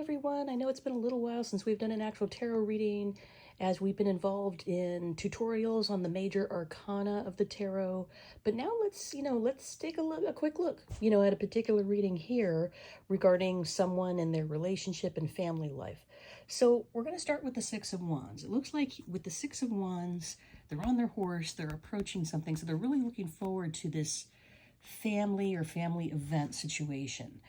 everyone. I know it's been a little while since we've done an actual tarot reading, as we've been involved in tutorials on the major arcana of the tarot. But now let's take a quick look, at a particular reading here regarding someone and their relationship and family life. So we're going to start with the Six of Wands. It looks like with the Six of Wands, they're on their horse, they're approaching something, so they're really looking forward to this family or family event situation.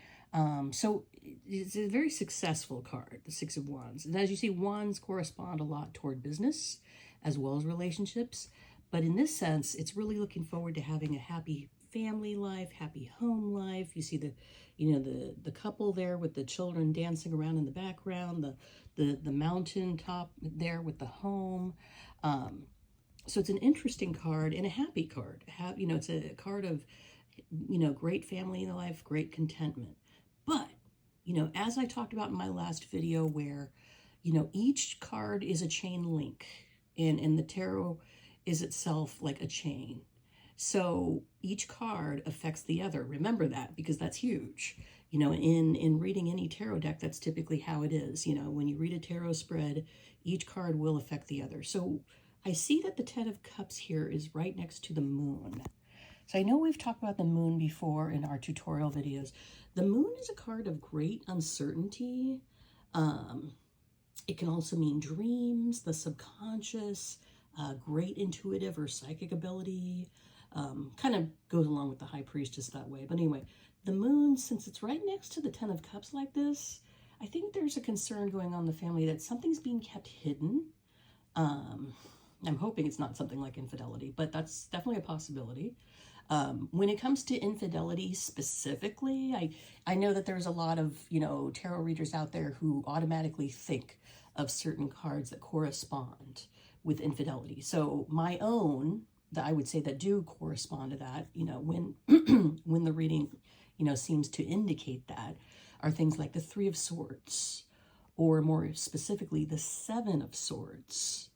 So it's a very successful card, the Six of Wands. And as you see, wands correspond a lot toward business as well as relationships. But in this sense, it's really looking forward to having a happy family life, happy home life. You see the couple there with the children dancing around in the background, the mountain top there with the home. So it's an interesting card and a happy card. It's a card of, great family in life, great contentment. But, as I talked about in my last video where, each card is a chain link and the tarot is itself like a chain. So each card affects the other. Remember that, because that's huge. In reading any tarot deck, that's typically how it is. When you read a tarot spread, each card will affect the other. So I see that the Ten of Cups here is right next to the Moon. So I know we've talked about the Moon before in our tutorial videos. The Moon is a card of great uncertainty. It can also mean dreams, the subconscious, great intuitive or psychic ability. Kind of goes along with the High Priestess that way. But anyway, the Moon, since it's right next to the Ten of Cups like this, I think there's a concern going on in the family that something's being kept hidden. I'm hoping it's not something like infidelity, but that's definitely a possibility. When it comes to infidelity specifically, I know that there's a lot of, tarot readers out there who automatically think of certain cards that correspond with infidelity. So my own, that I would say that do correspond to that, when, when the reading, seems to indicate that, are things like the Three of Swords, or more specifically, the Seven of Swords.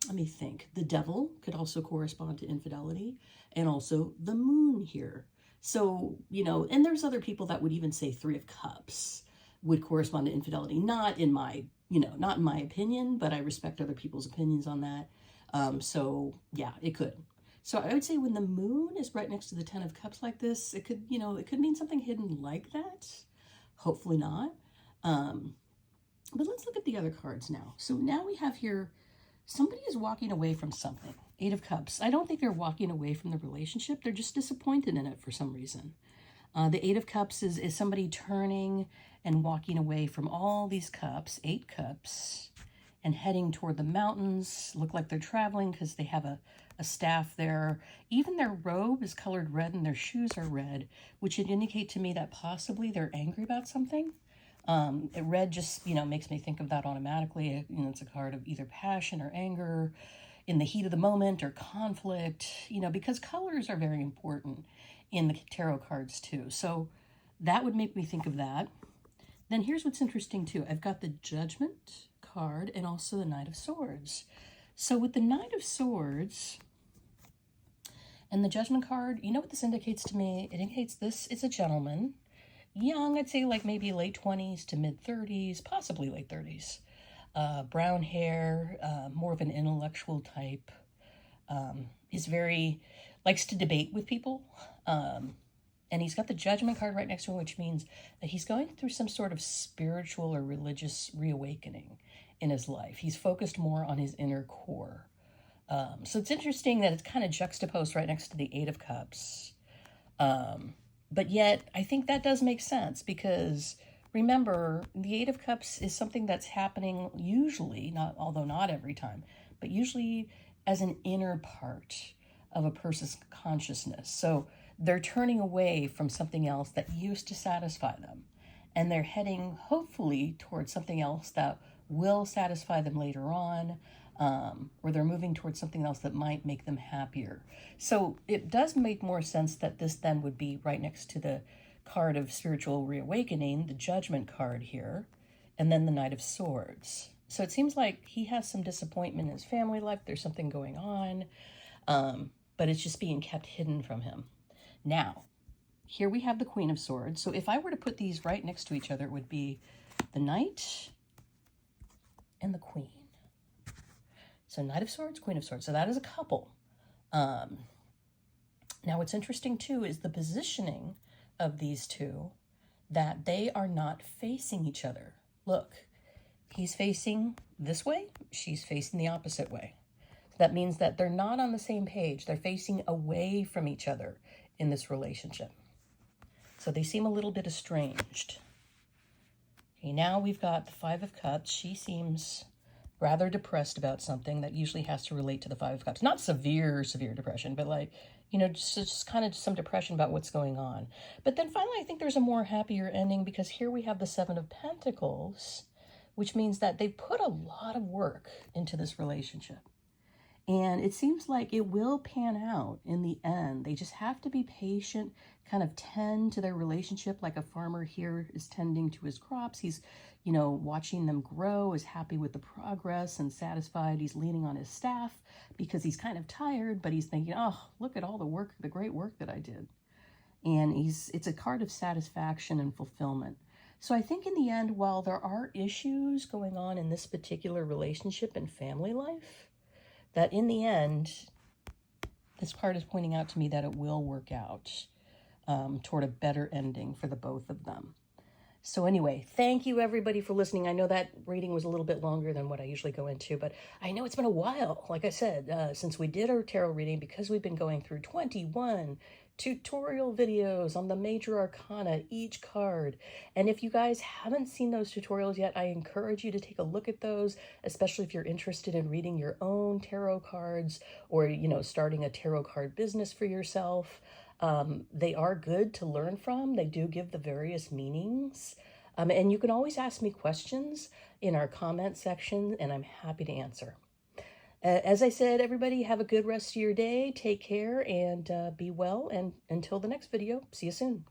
Let me think. The Devil could also correspond to infidelity, and also the Moon here. So, and there's other people that would even say Three of Cups would correspond to infidelity. Not in my opinion, but I respect other people's opinions on that. So yeah, it could. So I would say when the Moon is right next to the Ten of Cups like this, it could, it could mean something hidden like that. Hopefully not. But let's look at the other cards now. So now we have here, somebody is walking away from something. Eight of Cups. I don't think they're walking away from the relationship. They're just disappointed in it for some reason. The Eight of Cups is somebody turning and walking away from all these cups, 8 cups, and heading toward the mountains. Look like they're traveling because they have a staff there. Even their robe is colored red and their shoes are red, which would indicate to me that possibly they're angry about something. Red just, makes me think of that automatically. It's a card of either passion or anger in the heat of the moment, or conflict, because colors are very important in the tarot cards too. So that would make me think of that. Then here's what's interesting too. I've got the Judgment card and also the Knight of Swords. So with the Knight of Swords and the Judgment card, what this indicates to me? It indicates this is a gentleman. Young, I'd say like maybe late 20s to mid 30s, possibly late 30s. Brown hair, more of an intellectual type. Likes to debate with people. And he's got the Judgment card right next to him, which means that he's going through some sort of spiritual or religious reawakening in his life. He's focused more on his inner core. So it's interesting that it's kind of juxtaposed right next to the Eight of Cups. But yet, I think that does make sense, because remember, the Eight of Cups is something that's happening usually, although not every time, but usually as an inner part of a person's consciousness. So they're turning away from something else that used to satisfy them, and they're heading hopefully towards something else that will satisfy them later on. Or they're moving towards something else that might make them happier. So it does make more sense that this then would be right next to the card of spiritual reawakening, the Judgment card here, and then the Knight of Swords. So it seems like he has some disappointment in his family life. There's something going on, but it's just being kept hidden from him. Now, here we have the Queen of Swords. So if I were to put these right next to each other, it would be the Knight and the Queen. So Knight of Swords, Queen of Swords. So that is a couple. Now what's interesting too is the positioning of these two, that they are not facing each other. Look, he's facing this way, she's facing the opposite way. That means that they're not on the same page. They're facing away from each other in this relationship. So they seem a little bit estranged. Okay, now we've got the Five of Cups. She seems rather depressed about something that usually has to relate to the Five of Cups. Not severe depression, but like, you know, just kind of some depression about what's going on. But then finally, I think there's a more happier ending, because here we have the Seven of Pentacles, which means that they put a lot of work into this relationship. And it seems like it will pan out in the end. They just have to be patient, kind of tend to their relationship like a farmer here is tending to his crops. He's, you know, watching them grow, is happy with the progress and satisfied. He's leaning on his staff because he's kind of tired, but he's thinking, oh, look at all the work, the great work that I did. And it's a card of satisfaction and fulfillment. So I think in the end, while there are issues going on in this particular relationship and family life, that in the end, this card is pointing out to me that it will work out toward a better ending for the both of them. So anyway, thank you everybody for listening. I know that reading was a little bit longer than what I usually go into, but I know it's been a while, like I said, since we did our tarot reading, because we've been going through 21 tutorial videos on the major arcana, each card. And if you guys haven't seen those tutorials yet, I encourage you to take a look at those, especially if you're interested in reading your own tarot cards, or, you know, starting a tarot card business for yourself. They are good to learn from. They do give the various meanings. And you can always ask me questions in our comment section, and I'm happy to answer. As I said, everybody, have a good rest of your day. Take care and be well. And until the next video, see you soon.